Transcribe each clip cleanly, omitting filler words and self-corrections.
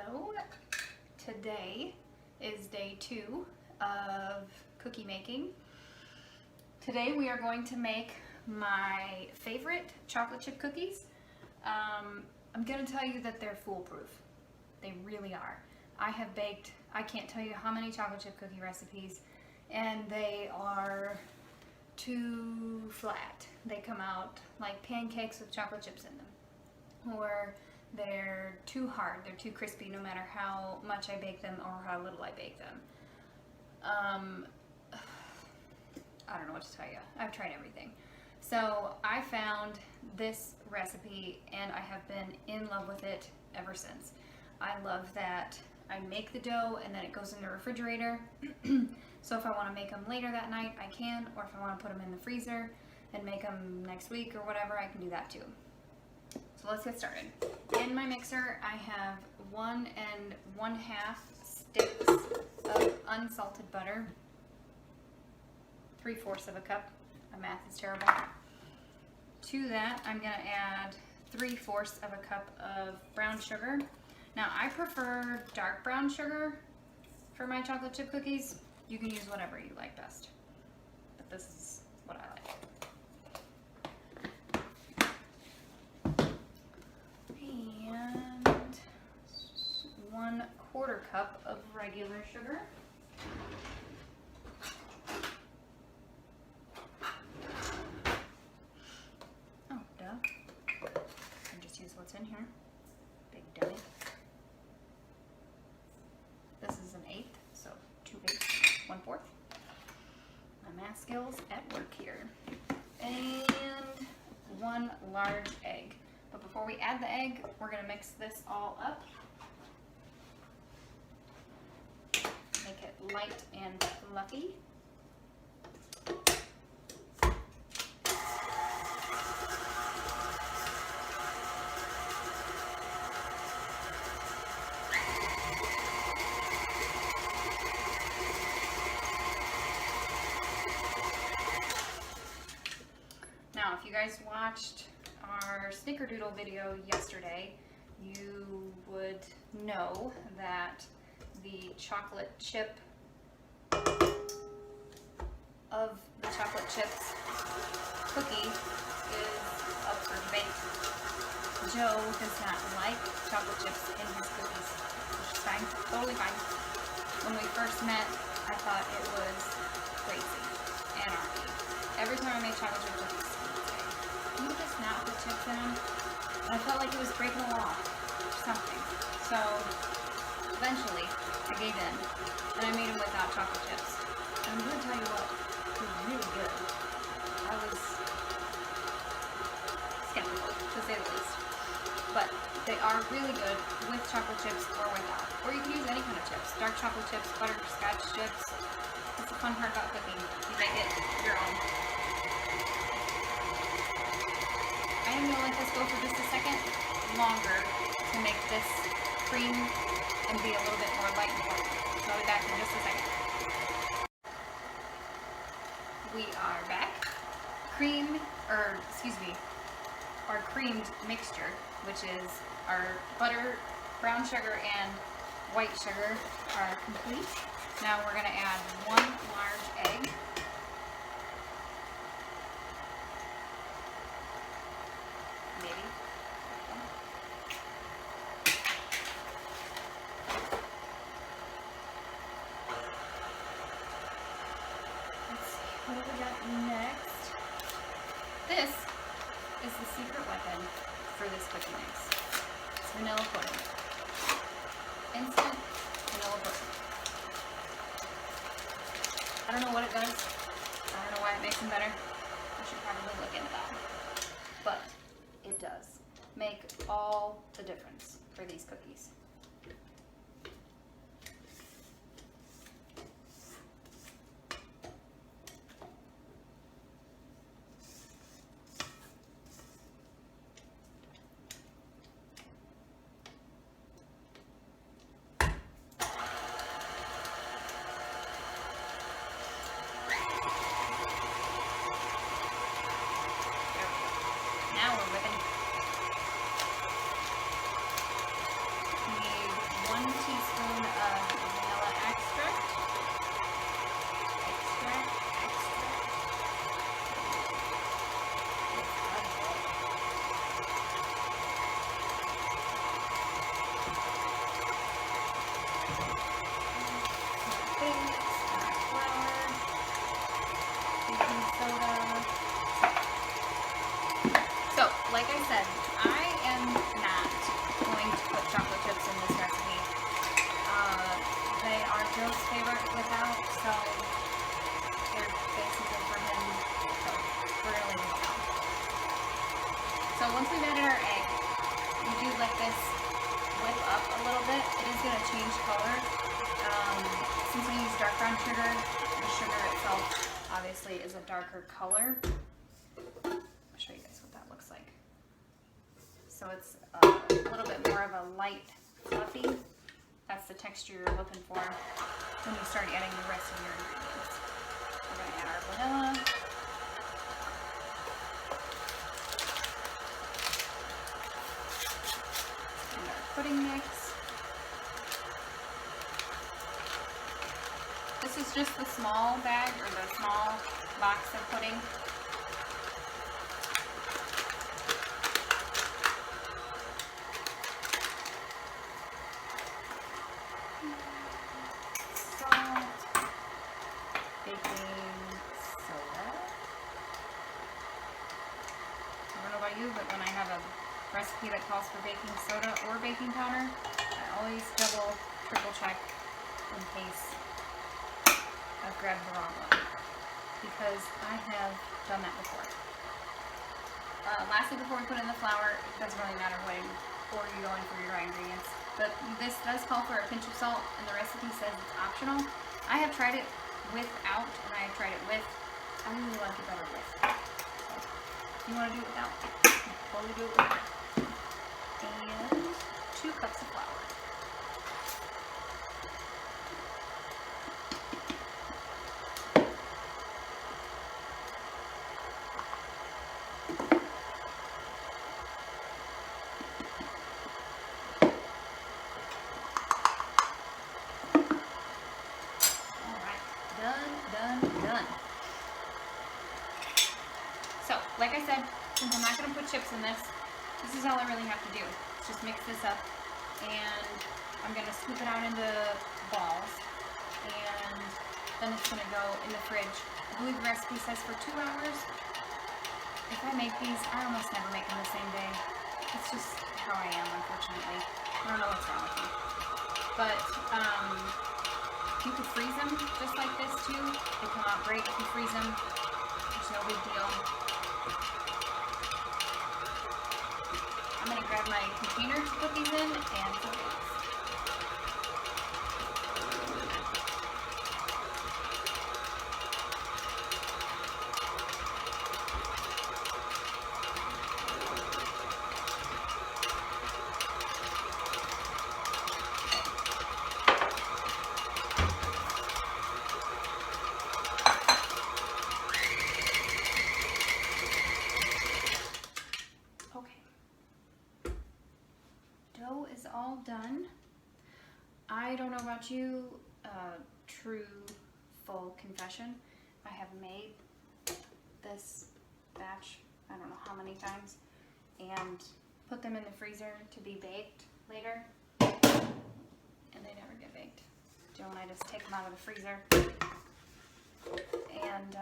Hello, today is day 2 of cookie making. Today we are going to make my favorite chocolate chip cookies. I'm going to tell you that they're foolproof. They really are. I have baked, I can't tell you how many chocolate chip cookie recipes, and they are too flat. They come out like pancakes with chocolate chips in them. Or they're too hard, they're too crispy no matter how much I bake them or how little I bake them. I don't know what to tell you. I've tried everything. So I found this recipe and I have been in love with it ever since. I love that I make the dough and then it goes in the refrigerator. So if I want to make them later that night, I can, or if I want to put them in the freezer and make them next week or whatever, I can do that too. So let's get started. In my mixer, I have 1 1/2 sticks of unsalted butter, 3/4 of a cup. My math is terrible. To that, I'm going to add 3/4 of a cup of brown sugar. Now, I prefer dark brown sugar for my chocolate chip cookies. You can use whatever you like best, but this is what I like. And 1/4 cup of regular sugar. Oh, duh. I just use what's in here. Big dummy. This is 1/8, so 2/8, 1/4. My math skills at work here. And 1 large egg. But before we add the egg, we're going to mix this all up. Make it light and fluffy. Now, if you guys watched our snickerdoodle video yesterday, you would know that the chocolate chip of the chocolate chips cookie is up for debate. Joe does not like chocolate chips in his cookies, which is fine, totally fine. When we first met, I thought it was crazy, anarchy. Every time I made chocolate chip cookies, you just not put chips in them. And I felt like it was breaking the law or something. So eventually I gave in and I made them without chocolate chips. And I'm going to tell you what, it was really good. I was skeptical, to say the least. But they are really good with chocolate chips or without. Or you can use any kind of chips. Dark chocolate chips, butterscotch chips. That's the fun part about cooking. You make it your own. I'm going to let this go for just a second longer to make this cream and be a little bit more light and fluffy. So I'll be back in just a second. We are back. Our creamed mixture, which is our butter, brown sugar, and white sugar are complete. Now we're going to add 1 large egg. What do we got next? This is the secret weapon for this cookie mix. It's vanilla pudding. Instant vanilla pudding. I don't know what it does. I don't know why it makes them better. I should probably look into that. But it does make all the difference for these cookies. Now we're whipping. teaspoon of vanilla extract. So, like I said, I am not going to put chocolate chips in this recipe. They are Joe's favorite without, so they're basically for him, so we're going to leave them out. So once we've added our egg, we do let this whip up a little bit. It is going to change color. Since we use dark brown sugar, the sugar itself obviously is a darker color. I'll show you guys what that looks like. So it's a little bit more of a light fluffy. That's the texture you're looking for when you start adding the rest of your ingredients. We're going to add our vanilla. And our pudding mix. This is just the small bag or the small box of pudding. But when I have a recipe that calls for baking soda or baking powder, I always double, triple check in case I've grabbed the wrong one, because I have done that before. Lastly, before we put in the flour, it doesn't really matter when order you go in for your dry ingredients, but this does call for a pinch of salt, and the recipe says it's optional. I have tried it without, and I have tried it with. I really like it better with. You want to do it without, totally do it with it. And 2 cups of flour. Alright, done. So, like I said, since I'm not going to put chips in this is all I really have to do. Just mix this up, and I'm going to scoop it out into balls, and then it's going to go in the fridge. I believe the recipe says for 2 hours. If I make these, I almost never make them the same day. It's just how I am, unfortunately. I don't know what's wrong with me. But you could freeze them just like this too. They come out great if you freeze them. There's no big deal. I'm going to grab my container to put these in and cook these. All done. I don't know about you, true full confession, I have made this batch I don't know how many times and put them in the freezer to be baked later, and they never get baked. Joe and I just take them out of the freezer and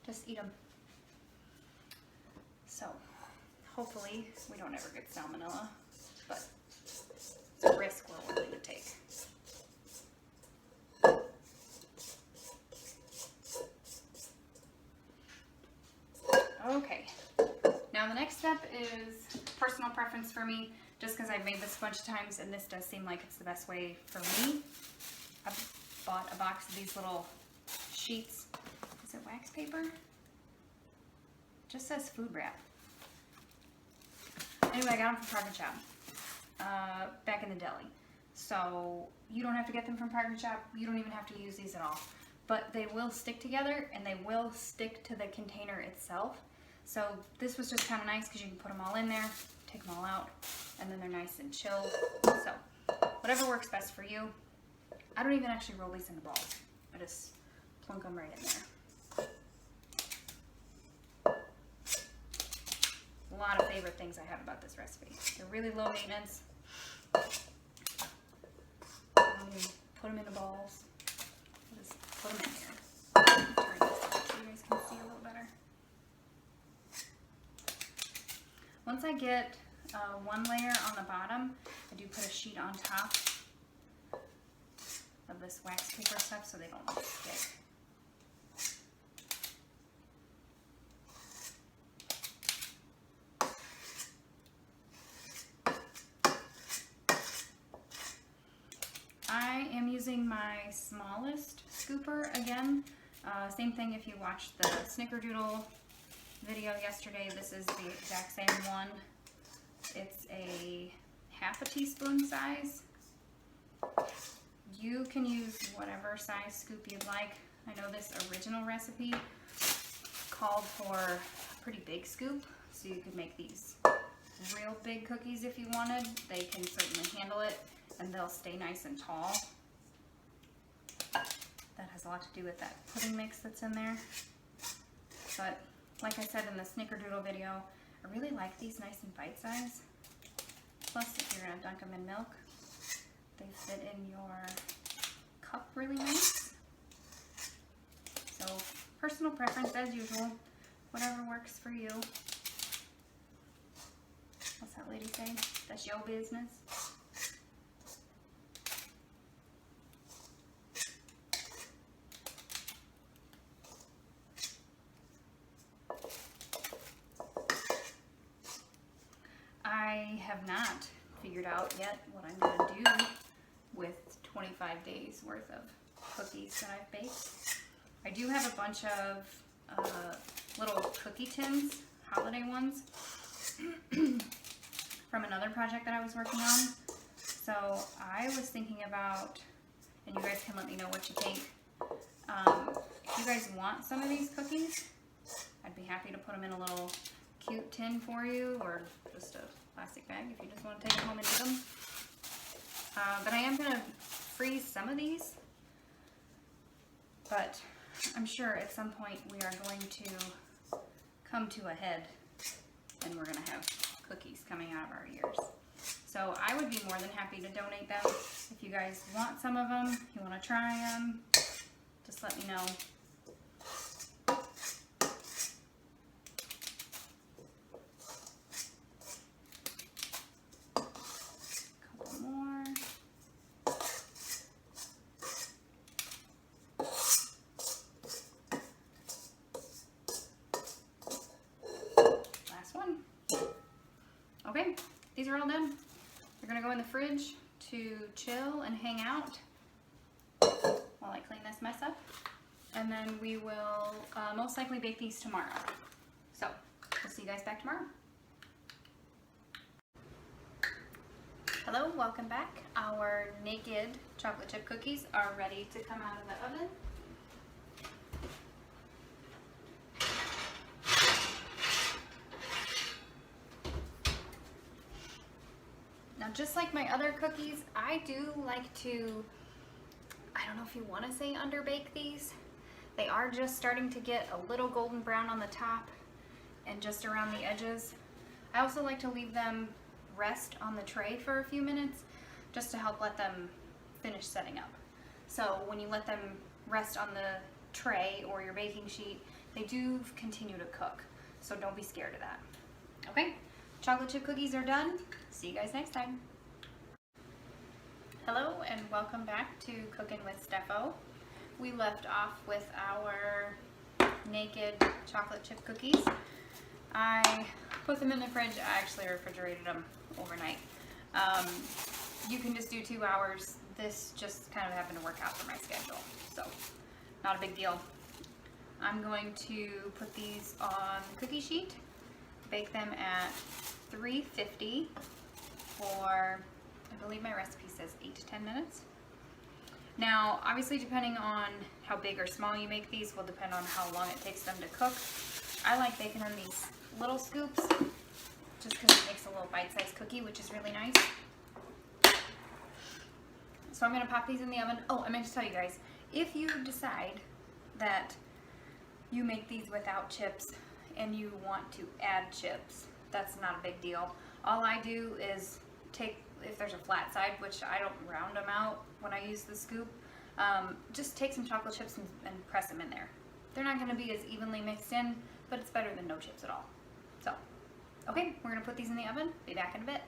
just eat them. So hopefully we don't ever get salmonella, but it's a risk we're willing to take. Okay, now the next step is personal preference for me, just because I've made this a bunch of times and this does seem like it's the best way for me. I've bought a box of these little sheets. Is it wax paper? It just says food wrap. Anyway, I got them from Park & Shop back in the deli. So you don't have to get them from Park & Shop. You don't even have to use these at all. But they will stick together and they will stick to the container itself. So this was just kind of nice because you can put them all in there, take them all out, and then they're nice and chilled. So whatever works best for you. I don't even actually roll these into balls. I just plunk them right in there. A lot of favorite things I have about this recipe. They're really low maintenance. Put them into balls. Just put them in here. Turn this up so you guys can see a little better. Once I get one layer on the bottom, I do put a sheet on top of this wax paper stuff so they don't stick. I am using my smallest scooper again. Same thing if you watched the snickerdoodle video yesterday. This is the exact same one. It's a half a teaspoon size. You can use whatever size scoop you'd like. I know this original recipe called for a pretty big scoop, so you could make these real big cookies if you wanted. They can certainly handle it, and they'll stay nice and tall. That has a lot to do with that pudding mix that's in there. But like I said in the snickerdoodle video, I really like these nice and bite size. Plus, if you're gonna dunk them in milk, they fit in your cup really nice. So personal preference as usual, whatever works for you. What's that lady say? That's your business. I have not figured out yet what I'm going to do with 25 days worth of cookies that I've baked. I do have a bunch of little cookie tins, holiday ones, from another project that I was working on. So I was thinking about, and you guys can let me know what you think, if you guys want some of these cookies, I'd be happy to put them in a little cute tin for you, or just a plastic bag if you just want to take them home and eat them. But I am going to freeze some of these, but I'm sure at some point we are going to come to a head and we're going to have cookies coming out of our ears. So I would be more than happy to donate them. If you guys want some of them, you want to try them, just let me know. Okay, these are all done. They're gonna go in the fridge to chill and hang out while I clean this mess up. And then we will most likely bake these tomorrow. So, we'll see you guys back tomorrow. Hello, welcome back. Our naked chocolate chip cookies are ready to come out of the oven. Now, just like my other cookies, I do like to, I don't know if you want to say underbake these. They are just starting to get a little golden brown on the top and just around the edges. I also like to leave them rest on the tray for a few minutes just to help let them finish setting up. So when you let them rest on the tray or your baking sheet, they do continue to cook. So don't be scared of that. Okay? Chocolate chip cookies are done. See you guys next time. Hello and welcome back to Cooking with Steffo. We left off with our naked chocolate chip cookies. I put them in the fridge. I actually refrigerated them overnight. You can just do 2 hours. This just kind of happened to work out for my schedule, so not a big deal. I'm going to put these on the cookie sheet, bake them at 350 for, I believe my recipe says 8 to 10 minutes. Now, obviously depending on how big or small you make these will depend on how long it takes them to cook. I like baking in these little scoops just because it makes a little bite-sized cookie, which is really nice. So I'm going to pop these in the oven. Oh, I meant to tell you guys, if you decide that you make these without chips and you want to add chips, that's not a big deal. All I do is take, if there's a flat side, which I don't round them out when I use the scoop, just take some chocolate chips and press them in there. They're not going to be as evenly mixed in, but it's better than no chips at all. So, okay, we're going to put these in the oven. Be back in a bit.